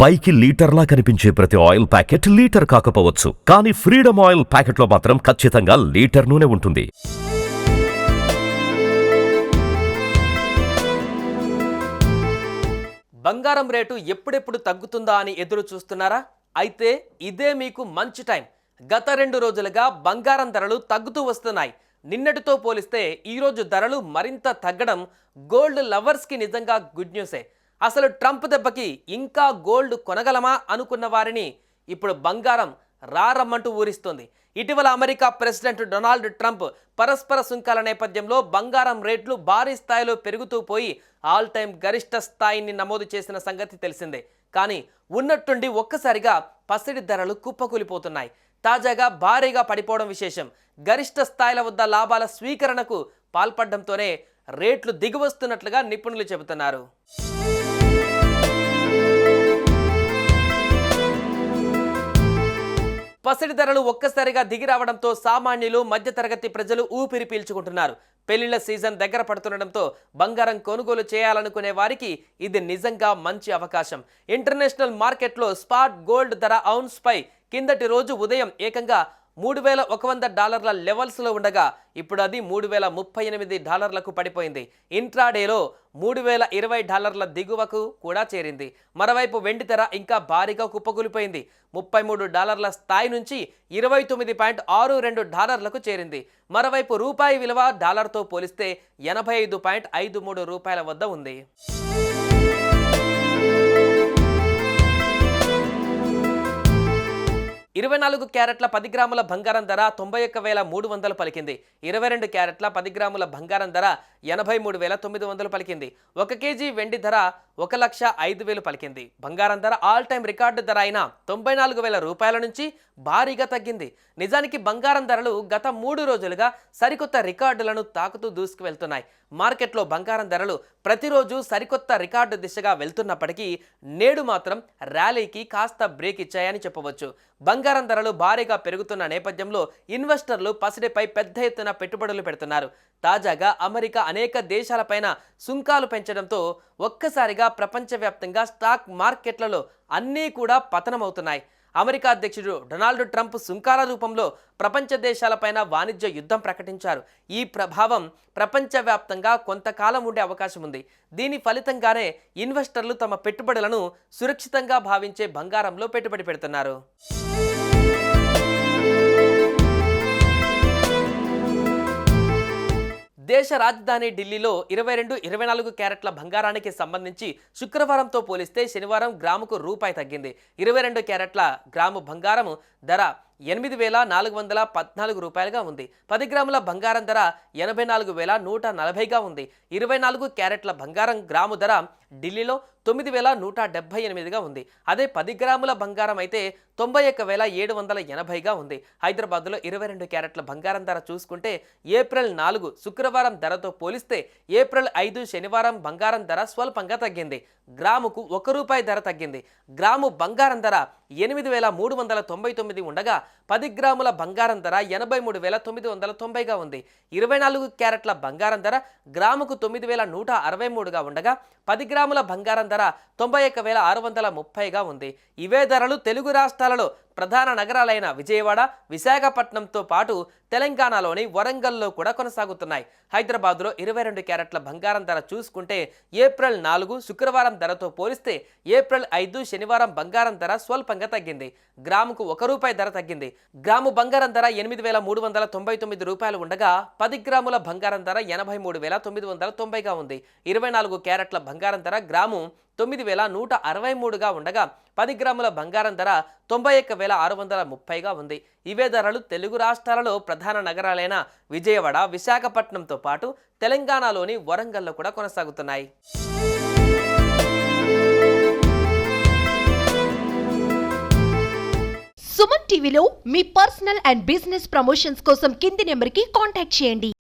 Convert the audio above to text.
పైకి లీటర్లా కనిపించే ప్రతి ఆయిల్ ప్యాకెట్ లీటర్ కాకపోవచ్చు, కానీ ఫ్రీడమ్ ఆయిల్ ప్యాకెట్లో మాత్రం ఖచ్చితంగా లీటర్ నూనె ఉంటుంది. బంగారం రేటు ఎప్పుడెప్పుడు తగ్గుతుందా అని ఎదురు చూస్తున్నారా? అయితే ఇదే మీకు మంచి టైం. గత 2 రోజులుగా బంగారం ధరలు తగ్గుతూ వస్తున్నాయి. నిన్నటితో పోలిస్తే ఈరోజు ధరలు మరింత తగ్గడం గోల్డ్ లవర్స్కి నిజంగా గుడ్ న్యూసే. అసలు ట్రంప్ దెబ్బకి ఇంకా గోల్డ్ కొనగలమా అనుకున్న వారిని ఇప్పుడు బంగారం రారమ్మంటూ ఊరిస్తోంది. ఇటీవల అమెరికా ప్రెసిడెంట్ డొనాల్డ్ ట్రంప్ పరస్పర సుంకాల నేపథ్యంలో బంగారం రేట్లు భారీ స్థాయిలో పెరుగుతూ పోయి ఆల్ టైమ్ గరిష్ట స్థాయిని నమోదు చేసిన సంగతి తెలిసిందే. కానీ ఉన్నట్టుండి ఒక్కసారిగా పసిడి ధరలు కుప్పకూలిపోతున్నాయి. తాజాగా భారీగా పడిపోవడం విశేషం. గరిష్ట స్థాయిల వద్ద లాభాల స్వీకరణకు పాల్పడడంతోనే రేట్లు దిగివస్తున్నట్లుగా నిపుణులు చెబుతున్నారు. పసిడి ధరలు ఒక్కసారిగా దిగిరావడంతో సామాన్యులు, మధ్యతరగతి ప్రజలు ఊపిరి పీల్చుకుంటున్నారు. పెళ్లిళ్ల సీజన్ దగ్గర పడుతుండటంతో బంగారం కొనుగోలు చేయాలనుకునే వారికి ఇది నిజంగా మంచి అవకాశం. ఇంటర్నేషనల్ మార్కెట్లో స్పాట్ గోల్డ్ ధర ఔన్స్ పై కిందటి రోజు ఉదయం ఏకంగా $3,100 లెవెల్స్లో ఉండగా ఇప్పుడు అది $3,038లకు పడిపోయింది. ఇంట్రాడేలో $3,020 దిగువకు కూడా చేరింది. మరోవైపు వెండి ధర ఇంకా భారీగా కుప్పకూలిపోయింది. $33 స్థాయి నుంచి $29.62లకు చేరింది. మరోవైపు రూపాయి విలువ డాలర్తో పోలిస్తే 85.53 రూపాయల వద్ద ఉంది. 24 క్యారెట్ల 10 గ్రాముల బంగారం ధర 91,300 పలికింది. 22 క్యారెట్ల 10 గ్రాముల బంగారం ధర 83,900 పలికింది. 1 కేజీ వెండి ధర 1,05,000 పలికింది. బంగారం ధర ఆల్ టైమ్ రికార్డు ధర అయిన 94,000 రూపాయల నుంచి భారీగా తగ్గింది. నిజానికి బంగారం ధరలు గత 3 రోజులుగా సరికొత్త రికార్డులను తాకుతూ దూసుకువెళ్తున్నాయి. మార్కెట్లో బంగారం ధరలు ప్రతిరోజు సరికొత్త రికార్డు దిశగా వెళ్తున్నప్పటికీ నేడు మాత్రం ర్యాలీకి కాస్త బ్రేక్ ఇచ్చాయని చెప్పవచ్చు. బంగారం ధరలు భారీగా పెరుగుతున్న నేపథ్యంలో ఇన్వెస్టర్లు పసిడిపై పెద్ద ఎత్తున పెట్టుబడులు పెడుతున్నారు. తాజాగా అమెరికా అనేక దేశాలపైన సుంకాలు పెంచడంతో ఒక్కసారిగా ప్రపంచవ్యాప్తంగా స్టాక్ మార్కెట్లలో అన్నీ కూడా పతనమవుతున్నాయి. అమెరికా అధ్యక్షుడు డొనాల్డ్ ట్రంప్ సుంకాల రూపంలో ప్రపంచ దేశాలపైన వాణిజ్య యుద్ధం ప్రకటించారు. ఈ ప్రభావం ప్రపంచవ్యాప్తంగా కొంతకాలం ఉండే అవకాశం ఉంది. దీని ఫలితంగానే ఇన్వెస్టర్లు తమ పెట్టుబడులను సురక్షితంగా భావించే బంగారంలో పెట్టుబడి పెడుతున్నారు. దేశ రాజధాని ఢిల్లీలో 22-24 క్యారెట్ల బంగారానికి సంబంధించి శుక్రవారంతో పోలిస్తే శనివారం గ్రాముకు రూపాయి తగ్గింది. 22 క్యారెట్ల గ్రాము బంగారం ధర 8,414 రూపాయలుగా ఉంది. 10 గ్రాముల బంగారం ధర 84,140గా ఉంది. 24 క్యారెట్ల బంగారం గ్రాము ధర ఢిల్లీలో 9,178గా ఉంది. అదే 10 గ్రాముల బంగారం అయితే 91,780గా ఉంది. హైదరాబాద్లో 22 క్యారెట్ల బంగారం ధర చూసుకుంటే ఏప్రిల్ 4 శుక్రవారం ధరతో పోలిస్తే ఏప్రిల్ 5 శనివారం బంగారం ధర స్వల్పంగా తగ్గింది. గ్రాముకు ₹1 ధర తగ్గింది. గ్రాము బంగారం ధర 8,399 ఉండగా 10 గ్రాముల బంగారం ధర 83,990గా ఉంది. 24 క్యారెట్ల బంగారం ధర గ్రాముకు 9,163గా ఉండగా 10 గ్రాముల బంగారం ధర 91,630గా ఉంది. ఇవే ధరలు తెలుగు రాష్ట్రాలలో ప్రధాన నగరాలైన విజయవాడ, విశాఖపట్నంతో పాటు తెలంగాణలోని వరంగల్లో కూడా కొనసాగుతున్నాయి. హైదరాబాద్లో 22 క్యారెట్ల బంగారం ధర చూసుకుంటే ఏప్రిల్ 4 శుక్రవారం ధరతో పోలిస్తే ఏప్రిల్ 5 శనివారం బంగారం ధర స్వల్పంగా తగ్గింది. గ్రాముకు ₹1 ధర తగ్గింది. గ్రాము బంగారం ధర 8,399 రూపాయలు ఉండగా 10 గ్రాముల బంగారం ధర 83,990గా ఉంది. 24 క్యారెట్ల బంగారం ధర గ్రాము 9,163గా ఉండగా 10 గ్రాముల బంగారం ధర 91,630గా ఉంది. ఇవే ధరలు తెలుగు రాష్ట్రాలలో ప్రధాన నగరాలైన విజయవాడ, విశాఖపట్నంతో పాటు తెలంగాణలోని వరంగల్లో కూడా కొనసాగుతున్నాయి. సుమన్ టీవీలో మీ పర్సనల్ అండ్ బిజినెస్ ప్రమోషన్స్ కోసం కింది నెంబర్కి కాంటాక్ట్ చేయండి.